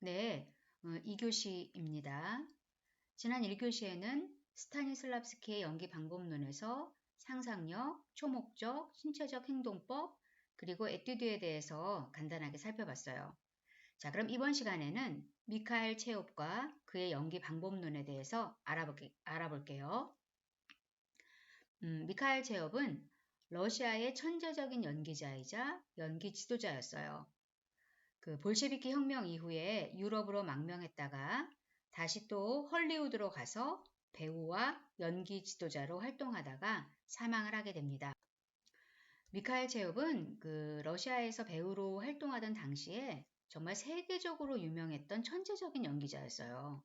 네, 2교시입니다. 지난 1교시에는 스타니슬랍스키의 연기 방법론에서 상상력, 초목적, 신체적 행동법, 그리고 에뛰드에 대해서 간단하게 살펴봤어요. 자, 그럼 이번 시간에는 미카엘 체홉과 그의 연기 방법론에 대해서 알아볼게요. 미카엘 체홉은 러시아의 천재적인 연기자이자 연기 지도자였어요. 그 볼셰비키 혁명 이후에 유럽으로 망명했다가 다시 또 헐리우드로 가서 배우와 연기 지도자로 활동하다가 사망을 하게 됩니다. 미카엘 체홉은 그 러시아에서 배우로 활동하던 당시에 정말 세계적으로 유명했던 천재적인 연기자였어요.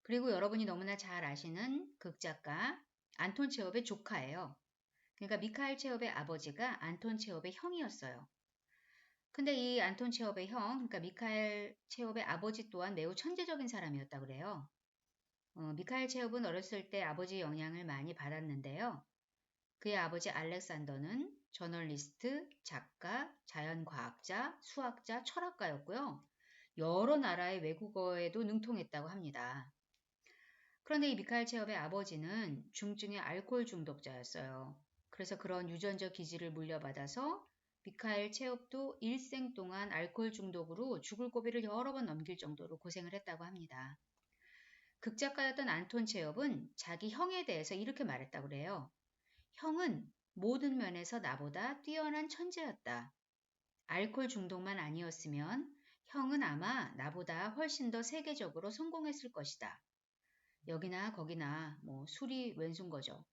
그리고 여러분이 너무나 잘 아시는 극작가 안톤 체홉의 조카예요. 그러니까 미카엘 체홉의 아버지가 안톤 체홉의 형이었어요. 근데 이 안톤 체홉의 형, 그러니까 미카엘 체홉의 아버지 또한 매우 천재적인 사람이었다 그래요. 미카엘 체홉은 어렸을 때 아버지 영향을 많이 받았는데요. 그의 아버지 알렉산더는 저널리스트, 작가, 자연과학자, 수학자, 철학가였고요. 여러 나라의 외국어에도 능통했다고 합니다. 그런데 이 미카엘 체홉의 아버지는 중증의 알코올 중독자였어요. 그래서 그런 유전적 기질을 물려받아서 미카엘 체홉도 일생 동안 알코올 중독으로 죽을 고비를 여러 번 넘길 정도로 고생을 했다고 합니다. 극작가였던 안톤 체홉은 자기 형에 대해서 이렇게 말했다고 그래요. 형은 모든 면에서 나보다 뛰어난 천재였다. 알코올 중독만 아니었으면 형은 아마 나보다 훨씬 더 세계적으로 성공했을 것이다. 여기나 거기나 뭐 술이 왼수인 거죠.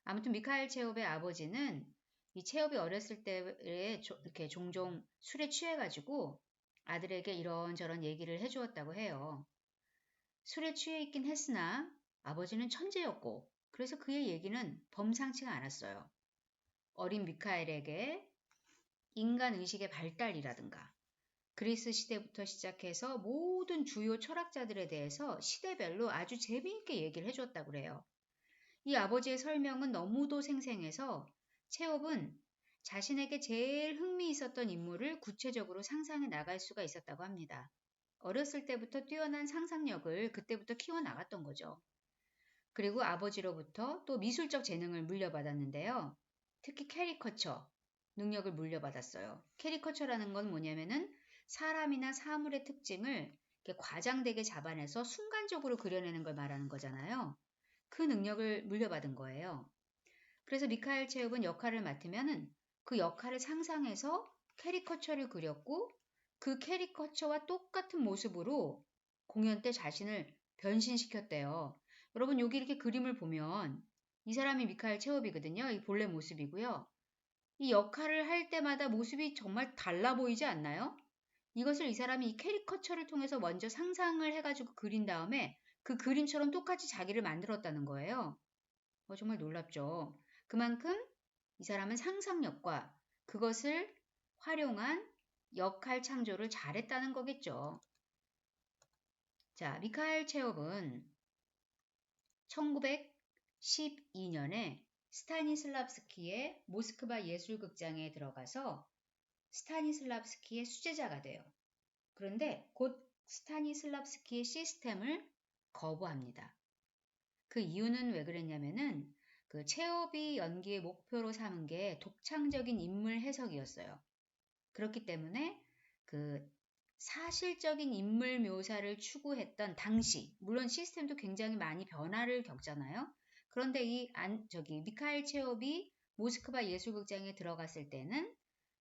아무튼 미카엘 체홉의 아버지는 이 체홉이 어렸을 때에 이렇게 종종 술에 취해가지고 아들에게 이런저런 얘기를 해주었다고 해요. 술에 취해 있긴 했으나 아버지는 천재였고 그래서 그의 얘기는 범상치가 않았어요. 어린 미카엘에게 인간의식의 발달이라든가 그리스 시대부터 시작해서 모든 주요 철학자들에 대해서 시대별로 아주 재미있게 얘기를 해주었다고 그래요. 이 아버지의 설명은 너무도 생생해서 체홉은 자신에게 제일 흥미있었던 인물을 구체적으로 상상해 나갈 수가 있었다고 합니다. 어렸을 때부터 뛰어난 상상력을 그때부터 키워나갔던 거죠. 그리고 아버지로부터 또 미술적 재능을 물려받았는데요. 특히 캐리커처 능력을 물려받았어요. 캐리커처라는 건 뭐냐면은 사람이나 사물의 특징을 이렇게 과장되게 잡아내서 순간적으로 그려내는 걸 말하는 거잖아요. 그 능력을 물려받은 거예요. 그래서 미카엘 체홉은 역할을 맡으면은 그 역할을 상상해서 캐리커처를 그렸고 그 캐리커처와 똑같은 모습으로 공연 때 자신을 변신시켰대요. 여러분 여기 이렇게 그림을 보면 이 사람이 미카엘 체홉이거든요. 이 본래 모습이고요. 이 역할을 할 때마다 모습이 정말 달라 보이지 않나요? 이것을 이 사람이 이 캐리커처를 통해서 먼저 상상을 해가지고 그린 다음에 그 그림처럼 똑같이 자기를 만들었다는 거예요. 정말 놀랍죠. 그만큼 이 사람은 상상력과 그것을 활용한 역할 창조를 잘했다는 거겠죠. 자, 미카엘 체홉은 1912년에 스타니슬랍스키의 모스크바 예술극장에 들어가서 스타니슬랍스키의 수제자가 돼요. 그런데 곧 스타니슬랍스키의 시스템을 거부합니다. 그 이유는 왜 그랬냐면은 그 체홉이 연기의 목표로 삼은 게 독창적인 인물 해석이었어요. 그렇기 때문에 그 사실적인 인물 묘사를 추구했던 당시, 물론 시스템도 굉장히 많이 변화를 겪잖아요. 그런데 미카엘 체홉이 모스크바 예술극장에 들어갔을 때는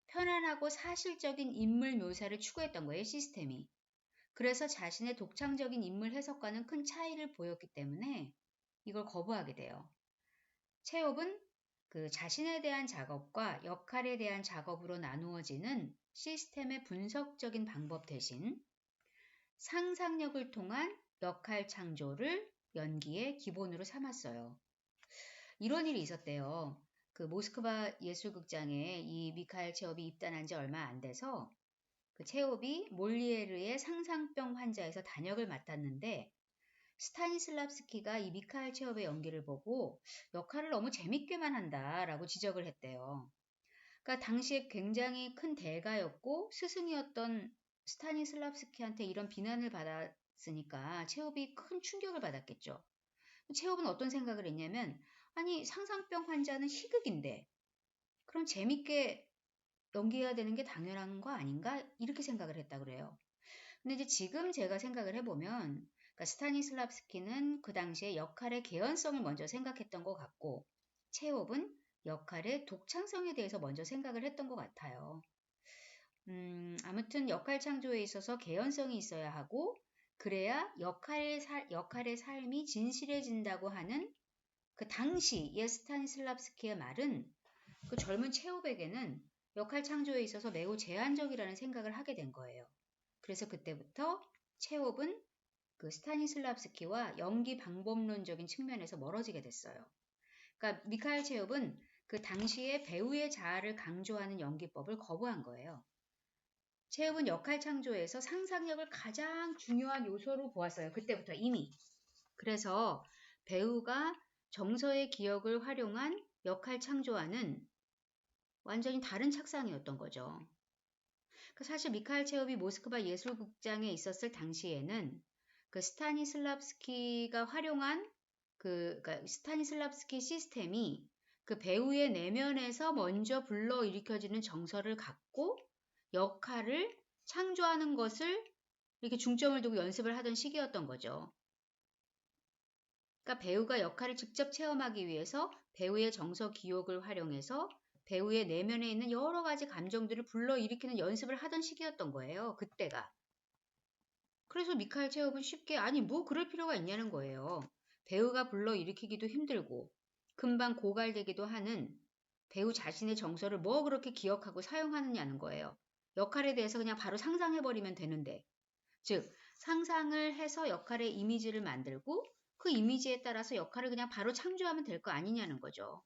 편안하고 사실적인 인물 묘사를 추구했던 거예요, 시스템이. 그래서 자신의 독창적인 인물 해석과는 큰 차이를 보였기 때문에 이걸 거부하게 돼요. 체홉은 그 자신에 대한 작업과 역할에 대한 작업으로 나누어지는 시스템의 분석적인 방법 대신 상상력을 통한 역할 창조를 연기의 기본으로 삼았어요. 이런 일이 있었대요. 그 모스크바 예술극장에 이 미카엘 체홉이 입단한 지 얼마 안 돼서 그 체홉이 몰리에르의 상상병 환자에서 단역을 맡았는데 스타니슬랍스키가 이 미카엘 체홉의 연기를 보고 역할을 너무 재밌게만 한다라고 지적을 했대요. 그러니까 당시에 굉장히 큰 대가였고 스승이었던 스타니슬랍스키한테 이런 비난을 받았으니까 체홉이 큰 충격을 받았겠죠. 체홉은 어떤 생각을 했냐면, 아니 상상병 환자는 희극인데 그럼 재밌게 연기해야 되는 게 당연한 거 아닌가? 이렇게 생각을 했다 그래요. 근데 이제 지금 제가 생각을 해보면, 그러니까 스타니슬랍스키는 그 당시에 역할의 개연성을 먼저 생각했던 것 같고, 체홉은 역할의 독창성에 대해서 먼저 생각을 했던 것 같아요. 아무튼 역할 창조에 있어서 개연성이 있어야 하고, 그래야 역할의 삶이 진실해진다고 하는 그 당시의 스타니슬랍스키의 말은 그 젊은 체홉에게는 역할 창조에 있어서 매우 제한적이라는 생각을 하게 된 거예요. 그래서 그때부터 체홉은 그 스타니슬랍스키와 연기 방법론적인 측면에서 멀어지게 됐어요. 그러니까 미카엘 체홉은 그 당시에 배우의 자아를 강조하는 연기법을 거부한 거예요. 체홉은 역할 창조에서 상상력을 가장 중요한 요소로 보았어요. 그때부터 이미. 그래서 배우가 정서의 기억을 활용한 역할 창조와는 완전히 다른 착상이었던 거죠. 사실 미카엘 체홉이 모스크바 예술극장에 있었을 당시에는 그 스타니슬랍스키가 활용한 그러니까 스타니슬랍스키 시스템이 그 배우의 내면에서 먼저 불러일으켜지는 정서를 갖고 역할을 창조하는 것을 이렇게 중점을 두고 연습을 하던 시기였던 거죠. 그러니까 배우가 역할을 직접 체험하기 위해서 배우의 정서 기억을 활용해서 배우의 내면에 있는 여러 가지 감정들을 불러일으키는 연습을 하던 시기였던 거예요. 그때가. 그래서 미카엘 체홉은 쉽게 아니 뭐 그럴 필요가 있냐는 거예요. 배우가 불러일으키기도 힘들고 금방 고갈되기도 하는 배우 자신의 정서를 뭐 그렇게 기억하고 사용하느냐는 거예요. 역할에 대해서 그냥 바로 상상해버리면 되는데. 즉 상상을 해서 역할의 이미지를 만들고 그 이미지에 따라서 역할을 그냥 바로 창조하면 될 거 아니냐는 거죠.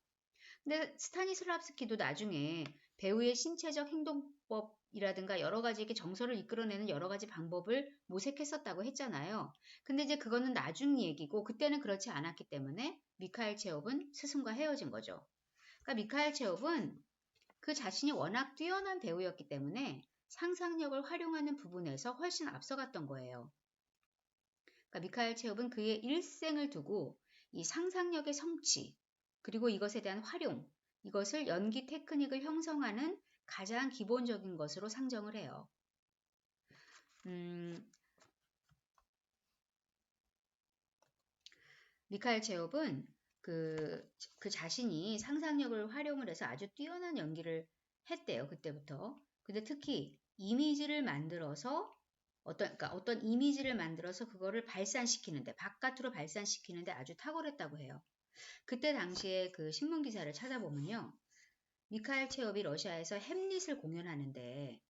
근데 스타니슬랍스키도 나중에 배우의 신체적 행동법이라든가 여러 가지 이렇게 정서를 이끌어내는 여러 가지 방법을 모색했었다고 했잖아요. 근데 이제 그거는 나중 얘기고 그때는 그렇지 않았기 때문에 미카엘 체홉은 스승과 헤어진 거죠. 그러니까 미카엘 체홉은 그 자신이 워낙 뛰어난 배우였기 때문에 상상력을 활용하는 부분에서 훨씬 앞서갔던 거예요. 그러니까 미카엘 체홉은 그의 일생을 두고 이 상상력의 성취, 그리고 이것에 대한 활용, 이것을 연기 테크닉을 형성하는 가장 기본적인 것으로 상정을 해요. 미카엘 체홉은 그 자신이 상상력을 활용을 해서 아주 뛰어난 연기를 했대요. 그때부터. 근데 특히 이미지를 만들어서 어떤 이미지를 만들어서 그거를 발산시키는데, 바깥으로 발산시키는데 아주 탁월했다고 해요. 그때 당시에 그 신문 기사를 찾아보면요. 미카엘 체홉이 러시아에서 햄릿을 공연하는데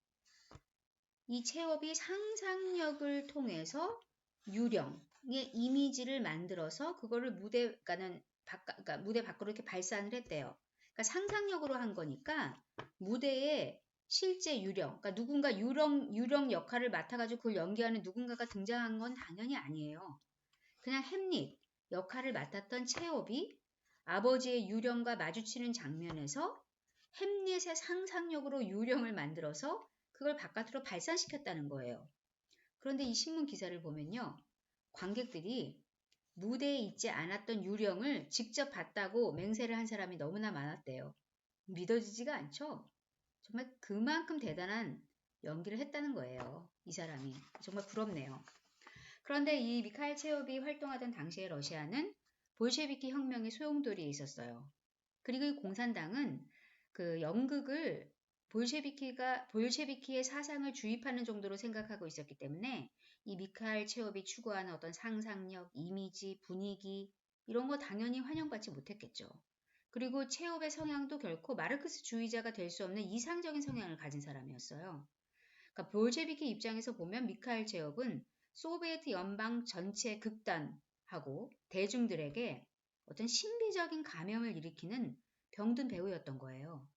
이 체홉이 상상력을 통해서 유령의 이미지를 만들어서 그거를 그러니까 무대 밖으로 이렇게 발산을 했대요. 그러니까 상상력으로 한 거니까 무대에 실제 유령, 그러니까 누군가 유령 역할을 맡아가지고 그걸 연기하는 누군가가 등장한 건 당연히 아니에요. 그냥 햄릿 역할을 맡았던 체홉이 아버지의 유령과 마주치는 장면에서 햄릿의 상상력으로 유령을 만들어서 그걸 바깥으로 발산시켰다는 거예요. 그런데 이 신문 기사를 보면요. 관객들이 무대에 있지 않았던 유령을 직접 봤다고 맹세를 한 사람이 너무나 많았대요. 믿어지지가 않죠? 정말 그만큼 대단한 연기를 했다는 거예요. 이 사람이. 정말 부럽네요. 그런데 이 미카엘 체홉이 활동하던 당시의 러시아는 볼셰비키 혁명의 소용돌이에 있었어요. 그리고 이 공산당은 그 연극을 볼셰비키의 사상을 주입하는 정도로 생각하고 있었기 때문에 이 미카엘 체홉이 추구하는 어떤 상상력, 이미지, 분위기 이런 거 당연히 환영받지 못했겠죠. 그리고 체홉의 성향도 결코 마르크스주의자가 될 수 없는 이상적인 성향을 가진 사람이었어요. 그러니까 볼셰비키 입장에서 보면 미카엘 체홉은 소비에트 연방 전체 극단하고 대중들에게 어떤 신비적인 감염을 일으키는 병든 배우였던 거예요.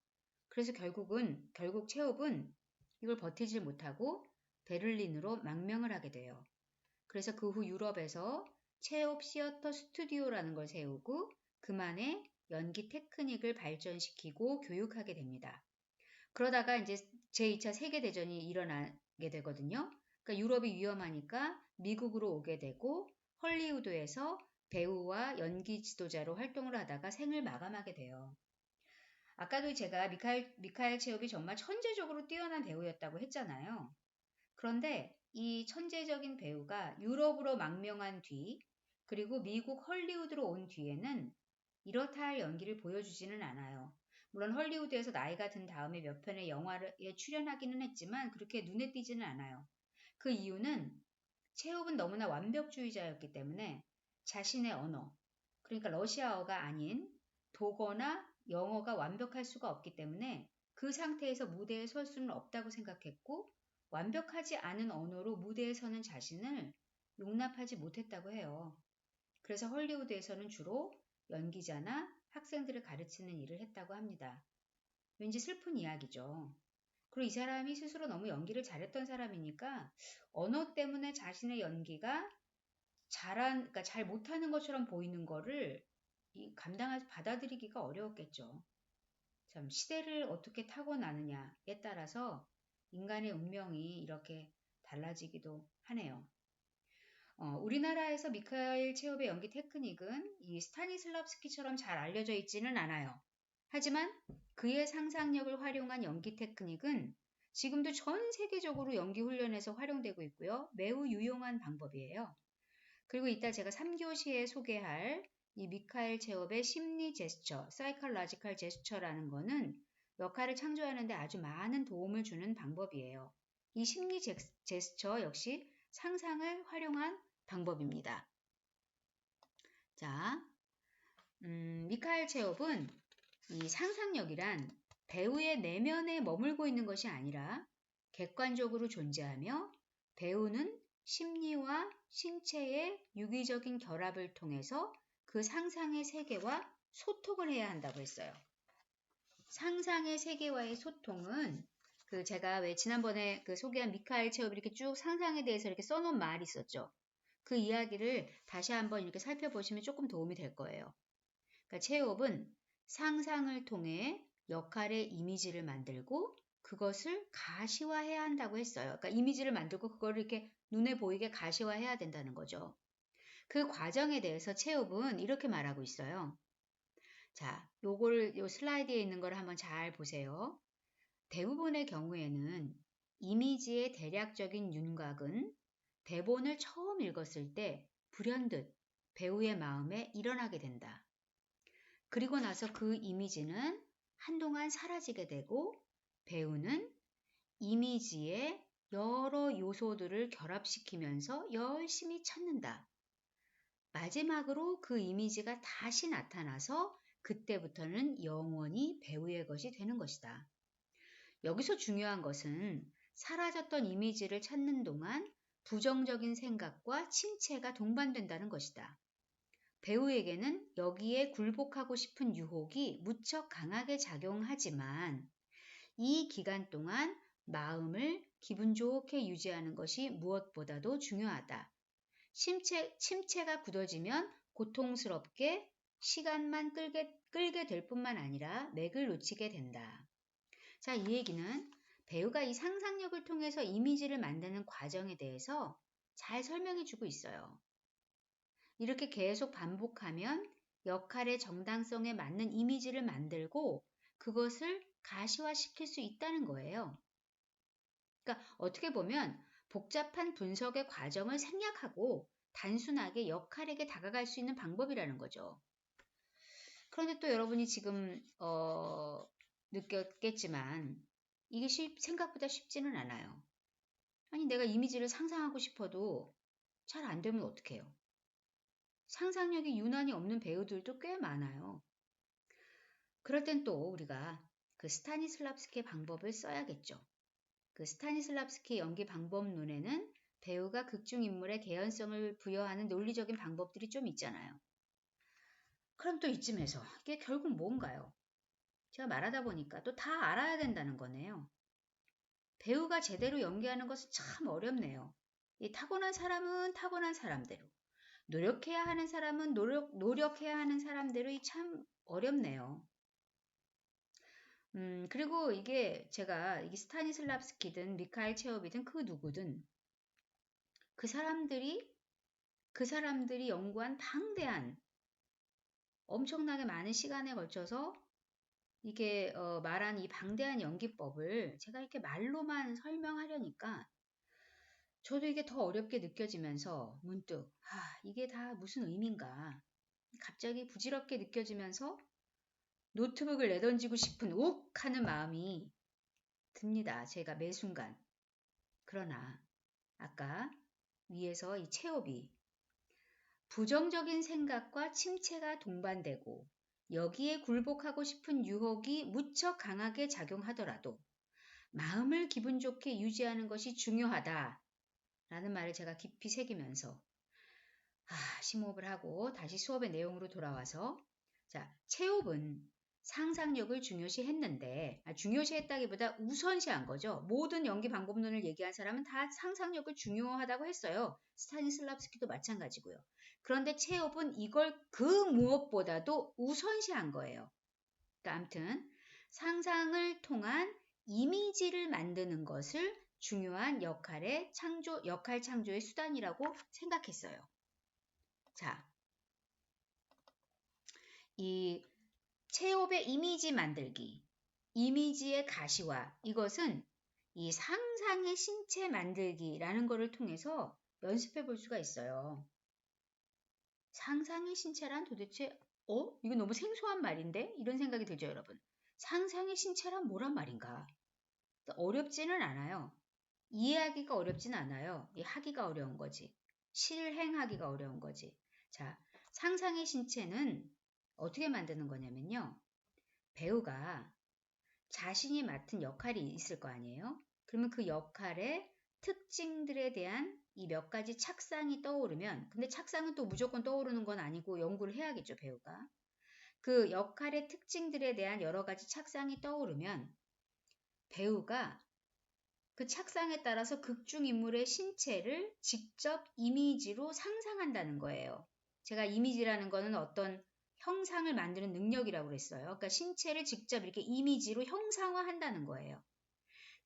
그래서 결국 체홉은 이걸 버티질 못하고 베를린으로 망명을 하게 돼요. 그래서 그 후 유럽에서 체홉 시어터 스튜디오라는 걸 세우고 그만의 연기 테크닉을 발전시키고 교육하게 됩니다. 그러다가 이제 제2차 세계대전이 되거든요. 그러니까 유럽이 위험하니까 미국으로 오게 되고 헐리우드에서 배우와 연기 지도자로 활동을 하다가 생을 마감하게 돼요. 아까도 제가 미카엘 체홉이 정말 천재적으로 뛰어난 배우였다고 했잖아요. 그런데 이 천재적인 배우가 유럽으로 망명한 뒤, 그리고 미국 헐리우드로 온 뒤에는 이렇다 할 연기를 보여주지는 않아요. 물론 헐리우드에서 나이가 든 다음에 몇 편의 영화에 출연하기는 했지만 그렇게 눈에 띄지는 않아요. 그 이유는 체홉은 너무나 완벽주의자였기 때문에 자신의 언어, 그러니까 러시아어가 아닌 독어나 영어가 완벽할 수가 없기 때문에 그 상태에서 무대에 설 수는 없다고 생각했고 완벽하지 않은 언어로 무대에 서는 자신을 용납하지 못했다고 해요. 그래서 헐리우드에서는 주로 연기자나 학생들을 가르치는 일을 했다고 합니다. 왠지 슬픈 이야기죠. 그리고 이 사람이 스스로 너무 연기를 잘했던 사람이니까 언어 때문에 자신의 연기가 그러니까 잘 못하는 것처럼 보이는 거를 받아들이기가 어려웠겠죠. 참, 시대를 어떻게 타고나느냐에 따라서 인간의 운명이 이렇게 달라지기도 하네요. 우리나라에서 미카엘 체홉의 연기 테크닉은 이 스타니슬랍스키처럼 잘 알려져 있지는 않아요. 하지만 그의 상상력을 활용한 연기 테크닉은 지금도 전 세계적으로 연기 훈련에서 활용되고 있고요. 매우 유용한 방법이에요. 그리고 이따 제가 3교시에 소개할 이 미카엘 체홉의 심리 제스처, 사이컬로지컬 제스처라는 거는 역할을 창조하는 데 아주 많은 도움을 주는 방법이에요. 이 심리 제스처 역시 상상을 활용한 방법입니다. 자, 미카엘 체홉은 이 상상력이란 배우의 내면에 머물고 있는 것이 아니라 객관적으로 존재하며 배우는 심리와 신체의 유기적인 결합을 통해서 그 상상의 세계와 소통을 해야 한다고 했어요. 상상의 세계와의 소통은 제가 왜 지난번에 소개한 미카엘 체홉이 이렇게 쭉 상상에 대해서 이렇게 써놓은 말이 있었죠. 그 이야기를 다시 한번 이렇게 살펴보시면 조금 도움이 될 거예요. 그러니까 체홉은 상상을 통해 역할의 이미지를 만들고 그것을 가시화해야 한다고 했어요. 그러니까 이미지를 만들고 그거를 이렇게 눈에 보이게 가시화해야 된다는 거죠. 그 과정에 대해서 체홉은 이렇게 말하고 있어요. 자, 요 슬라이드에 있는 걸 한번 잘 보세요. 대부분의 경우에는 이미지의 대략적인 윤곽은 대본을 처음 읽었을 때 불현듯 배우의 마음에 일어나게 된다. 그리고 나서 그 이미지는 한동안 사라지게 되고 배우는 이미지의 여러 요소들을 결합시키면서 열심히 찾는다. 마지막으로 그 이미지가 다시 나타나서 그때부터는 영원히 배우의 것이 되는 것이다. 여기서 중요한 것은 사라졌던 이미지를 찾는 동안 부정적인 생각과 침체가 동반된다는 것이다. 배우에게는 여기에 굴복하고 싶은 유혹이 무척 강하게 작용하지만 이 기간 동안 마음을 기분 좋게 유지하는 것이 무엇보다도 중요하다. 침체가 굳어지면 고통스럽게 시간만 끌게 될 뿐만 아니라 맥을 놓치게 된다. 자, 이 얘기는 배우가 이 상상력을 통해서 이미지를 만드는 과정에 대해서 잘 설명해 주고 있어요. 이렇게 계속 반복하면 역할의 정당성에 맞는 이미지를 만들고 그것을 가시화시킬 수 있다는 거예요. 그러니까 어떻게 보면 복잡한 분석의 과정을 생략하고 단순하게 역할에게 다가갈 수 있는 방법이라는 거죠. 그런데 또 여러분이 지금 느꼈겠지만 이게 생각보다 쉽지는 않아요. 아니 내가 이미지를 상상하고 싶어도 잘 안 되면 어떡해요? 상상력이 유난히 없는 배우들도 꽤 많아요. 그럴 땐 또 우리가 그 스타니슬랍스키의 방법을 써야겠죠. 그 스타니슬랍스키 연기 방법론에는 배우가 극중 인물의 개연성을 부여하는 논리적인 방법들이 좀 있잖아요. 그럼 또 이쯤에서 이게 결국 뭔가요? 제가 말하다 보니까 또 다 알아야 된다는 거네요. 배우가 제대로 연기하는 것은 참 어렵네요. 이 타고난 사람은 타고난 사람대로, 노력해야 하는 사람은 노력해야 하는 사람대로 참 어렵네요. 그리고 이게 제가 이게 스타니슬랍스키든 미카엘 체홉이든 그 누구든 그 사람들이 연구한 방대한 엄청나게 많은 시간에 걸쳐서 이게 말한 이 방대한 연기법을 제가 이렇게 말로만 설명하려니까 저도 이게 더 어렵게 느껴지면서 문득 이게 다 무슨 의미인가 갑자기 부질없게 느껴지면서 노트북을 내던지고 싶은 욱 하는 마음이 듭니다. 제가 매 순간. 그러나 아까 위에서 이 체홉이 부정적인 생각과 침체가 동반되고 여기에 굴복하고 싶은 유혹이 무척 강하게 작용하더라도 마음을 기분 좋게 유지하는 것이 중요하다 라는 말을 제가 깊이 새기면서 심호흡을 하고 다시 수업의 내용으로 돌아와서 자, 체홉은 상상력을 중요시했는데 중요시했다기보다 우선시한 거죠. 모든 연기 방법론을 얘기한 사람은 다 상상력을 중요하다고 했어요. 스타니슬랍스키도 마찬가지고요. 그런데 체홉은 이걸 그 무엇보다도 우선시한 거예요. 그러니까 아무튼 상상을 통한 이미지를 만드는 것을 중요한 역할 창조의 수단이라고 생각했어요. 자, 이 체홉의 이미지 만들기, 이미지의 가시화, 이것은 이 상상의 신체 만들기라는 것을 통해서 연습해 볼 수가 있어요. 상상의 신체란 도대체 이거 너무 생소한 말인데? 이런 생각이 들죠, 여러분. 상상의 신체란 뭐란 말인가? 어렵지는 않아요. 이해하기가 어렵진 않아요. 하기가 어려운 거지. 실행하기가 어려운 거지. 자, 상상의 신체는 어떻게 만드는 거냐면요. 배우가 자신이 맡은 역할이 있을 거 아니에요? 그러면 그 역할의 특징들에 대한 이 몇 가지 착상이 떠오르면, 근데 착상은 또 무조건 떠오르는 건 아니고 연구를 해야겠죠, 배우가. 그 역할의 특징들에 대한 여러 가지 착상이 떠오르면 배우가 그 착상에 따라서 극중 인물의 신체를 직접 이미지로 상상한다는 거예요. 제가 이미지라는 거는 어떤 형상을 만드는 능력이라고 그랬어요. 그러니까 신체를 직접 이렇게 이미지로 형상화한다는 거예요.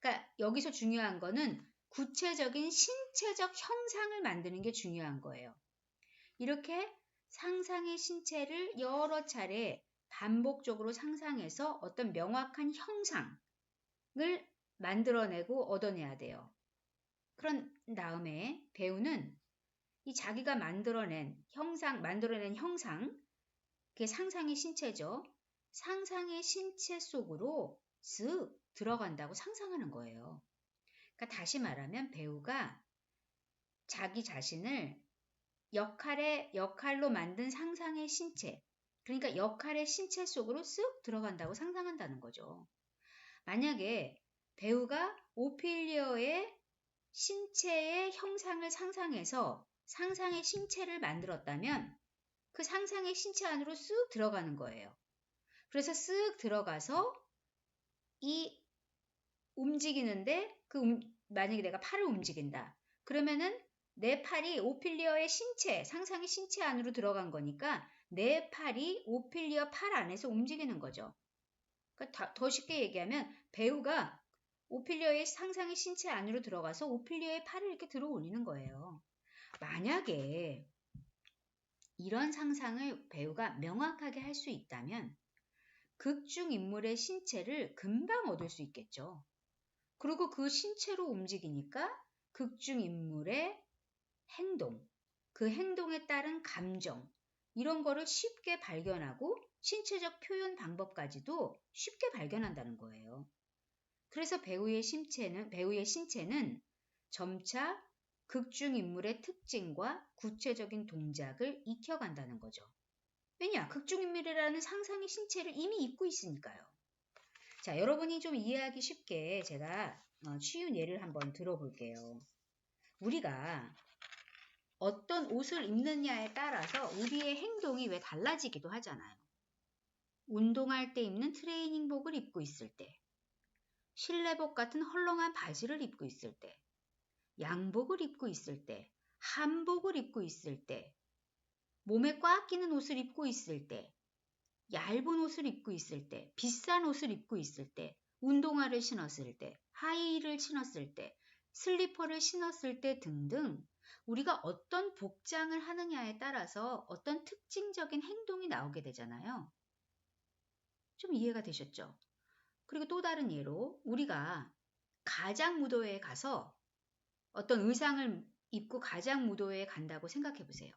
그러니까 여기서 중요한 거는 구체적인 신체적 형상을 만드는 게 중요한 거예요. 이렇게 상상의 신체를 여러 차례 반복적으로 상상해서 어떤 명확한 형상을 만들어내고 얻어내야 돼요. 그런 다음에 배우는 이 자기가 만들어낸 형상, 그게 상상의 신체죠. 상상의 신체 속으로 쓱 들어간다고 상상하는 거예요. 그러니까 다시 말하면 배우가 자기 자신을 역할로 만든 상상의 신체, 그러니까 역할의 신체 속으로 쓱 들어간다고 상상한다는 거죠. 만약에 배우가 오피리어의 신체의 형상을 상상해서 상상의 신체를 만들었다면 그 상상의 신체 안으로 쓱 들어가는 거예요. 그래서 쓱 들어가서 이 움직이는데 만약에 내가 팔을 움직인다. 그러면은 내 팔이 오피리어의 신체, 상상의 신체 안으로 들어간 거니까 내 팔이 오피리어 팔 안에서 움직이는 거죠. 그러니까 더 쉽게 얘기하면 배우가 오피리어의 상상의 신체 안으로 들어가서 오피리어의 팔을 이렇게 들어 올리는 거예요. 만약에 이런 상상을 배우가 명확하게 할 수 있다면 극중 인물의 신체를 금방 얻을 수 있겠죠. 그리고 그 신체로 움직이니까 극중 인물의 행동, 그 행동에 따른 감정, 이런 거를 쉽게 발견하고 신체적 표현 방법까지도 쉽게 발견한다는 거예요. 그래서 배우의 신체는 점차 극중 인물의 특징과 구체적인 동작을 익혀간다는 거죠. 왜냐? 극중 인물이라는 상상의 신체를 이미 입고 있으니까요. 자, 여러분이 좀 이해하기 쉽게 제가 쉬운 예를 한번 들어볼게요. 우리가 어떤 옷을 입느냐에 따라서 우리의 행동이 왜 달라지기도 하잖아요. 운동할 때 입는 트레이닝복을 입고 있을 때, 실내복 같은 헐렁한 바지를 입고 있을 때, 양복을 입고 있을 때, 한복을 입고 있을 때, 몸에 꽉 끼는 옷을 입고 있을 때, 얇은 옷을 입고 있을 때, 비싼 옷을 입고 있을 때, 운동화를 신었을 때, 하이힐을 신었을 때, 슬리퍼를 신었을 때 등등 우리가 어떤 복장을 하느냐에 따라서 어떤 특징적인 행동이 나오게 되잖아요. 좀 이해가 되셨죠? 그리고 또 다른 예로 우리가 가장 무도회에 가서 어떤 의상을 입고 가장 무도회에 간다고 생각해 보세요.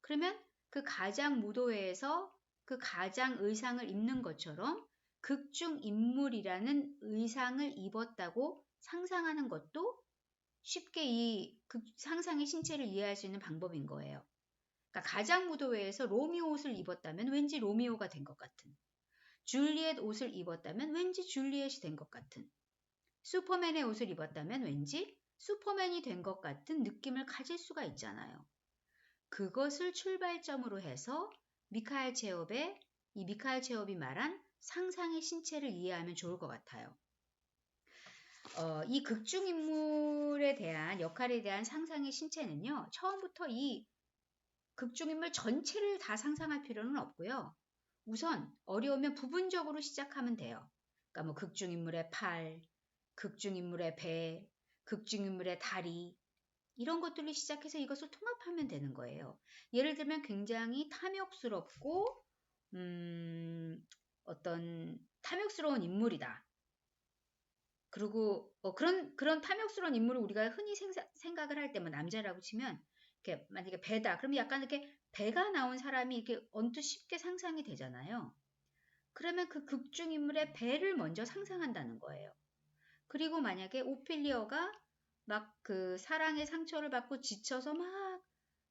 그러면 그 가장 무도회에서 그 가장 의상을 입는 것처럼 극중 인물이라는 의상을 입었다고 상상하는 것도 쉽게 이 상상의 신체를 이해할 수 있는 방법인 거예요. 그러니까 가장 무도회에서 로미오 옷을 입었다면 왠지 로미오가 된 것 같은, 줄리엣 옷을 입었다면 왠지 줄리엣이 된 것 같은, 슈퍼맨의 옷을 입었다면 왠지 슈퍼맨이 된 것 같은 느낌을 가질 수가 있잖아요. 그것을 출발점으로 해서 미카엘 체홉이 말한 상상의 신체를 이해하면 좋을 것 같아요. 이 극중인물에 대한 역할에 대한 상상의 신체는요. 처음부터 이 극중인물 전체를 다 상상할 필요는 없고요. 우선 어려우면 부분적으로 시작하면 돼요. 그러니까 뭐 극중인물의 팔, 극중인물의 배, 극중인물의 다리 이런 것들로 시작해서 이것을 통합하면 되는 거예요. 예를 들면 굉장히 탐욕스럽고 어떤 탐욕스러운 인물이다. 그리고 그런 탐욕스러운 인물을 우리가 흔히 생각을 할 때 뭐 남자라고 치면 이렇게 만약에 배다. 그러면 약간 이렇게 배가 나온 사람이 이렇게 언뜻 쉽게 상상이 되잖아요. 그러면 그 극중 인물의 배를 먼저 상상한다는 거예요. 그리고 만약에 오피리어가 막 그 사랑의 상처를 받고 지쳐서 막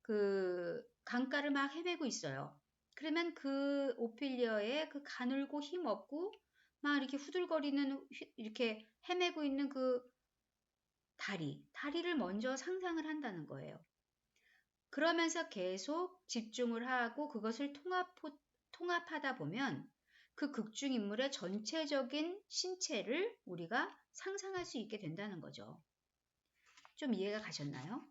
그 강가를 막 헤매고 있어요. 그러면 그 오피리어의 그 가늘고 힘없고 막 이렇게 후들거리는 이렇게 헤매고 있는 그 다리를 먼저 상상을 한다는 거예요. 그러면서 계속 집중을 하고 그것을 통합하다 보면 그 극중 인물의 전체적인 신체를 우리가 상상할 수 있게 된다는 거죠. 좀 이해가 가셨나요?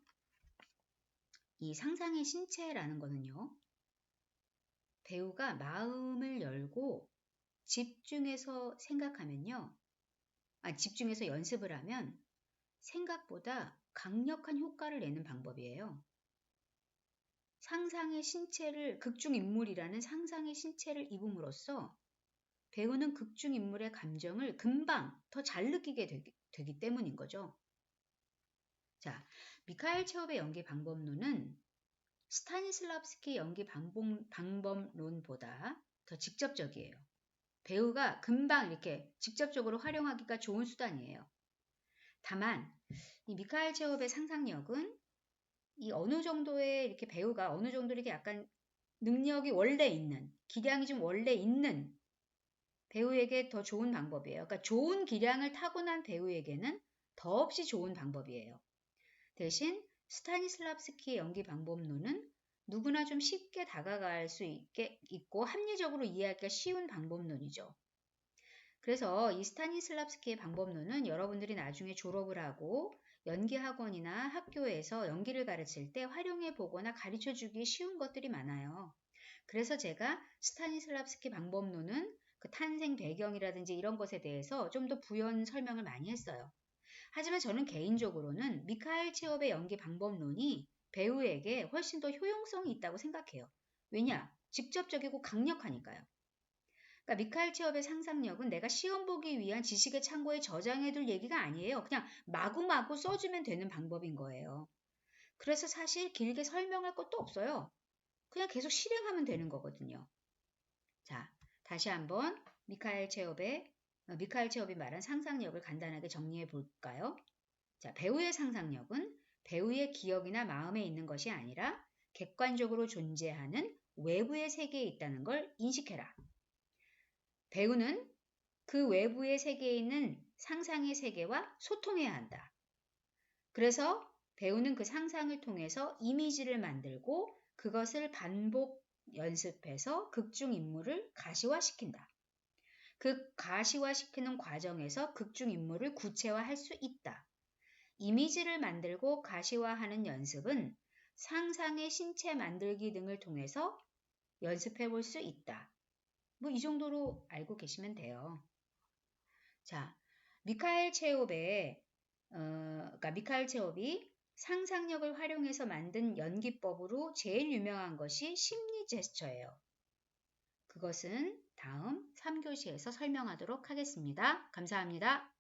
이 상상의 신체라는 거는요. 배우가 마음을 열고 집중해서 생각하면요. 집중해서 연습을 하면 생각보다 강력한 효과를 내는 방법이에요. 극중인물이라는 상상의 신체를 입음으로써 배우는 극중인물의 감정을 금방 더 잘 느끼게 되기 때문인 거죠. 자, 미카엘 체홉의 연기 방법론은 스타니슬랍스키 연기 방법론보다 더 직접적이에요. 배우가 금방 이렇게 직접적으로 활용하기가 좋은 수단이에요. 다만 이 미카엘 체홉의 상상력은 이 어느 정도의 이렇게 배우가 어느 정도 이렇게 약간 능력이 원래 있는, 기량이 좀 원래 있는 배우에게 더 좋은 방법이에요. 그러니까 좋은 기량을 타고난 배우에게는 더없이 좋은 방법이에요. 대신 스타니슬랍스키의 연기 방법론은 누구나 좀 쉽게 다가갈 수 있고 합리적으로 이해하기가 쉬운 방법론이죠. 그래서 이 스타니슬랍스키의 방법론은 여러분들이 나중에 졸업을 하고 연기학원이나 학교에서 연기를 가르칠 때 활용해 보거나 가르쳐 주기 쉬운 것들이 많아요. 그래서 제가 스타니슬랍스키 방법론은 그 탄생 배경이라든지 이런 것에 대해서 좀 더 부연 설명을 많이 했어요. 하지만 저는 개인적으로는 미카엘 체홉의 연기 방법론이 배우에게 훨씬 더 효용성이 있다고 생각해요. 왜냐? 직접적이고 강력하니까요. 그러니까 미카엘 체홉의 상상력은 내가 시험 보기 위한 지식의 창고에 저장해둘 얘기가 아니에요. 그냥 마구마구 써주면 되는 방법인 거예요. 그래서 사실 길게 설명할 것도 없어요. 그냥 계속 실행하면 되는 거거든요. 자, 다시 한번 미카엘 체홉이 말한 상상력을 간단하게 정리해 볼까요? 자, 배우의 상상력은 배우의 기억이나 마음에 있는 것이 아니라 객관적으로 존재하는 외부의 세계에 있다는 걸 인식해라. 배우는 그 외부의 세계에 있는 상상의 세계와 소통해야 한다. 그래서 배우는 그 상상을 통해서 이미지를 만들고 그것을 반복 연습해서 극중 인물을 가시화시킨다. 그 가시화시키는 과정에서 극중 인물을 구체화할 수 있다. 이미지를 만들고 가시화하는 연습은 상상의 신체 만들기 등을 통해서 연습해 볼 수 있다. 뭐 이 정도로 알고 계시면 돼요. 자, 미카엘 체홉의 그러니까 미카엘 체홉이 상상력을 활용해서 만든 연기법으로 제일 유명한 것이 심리 제스처예요. 그것은 다음 3교시에서 설명하도록 하겠습니다. 감사합니다.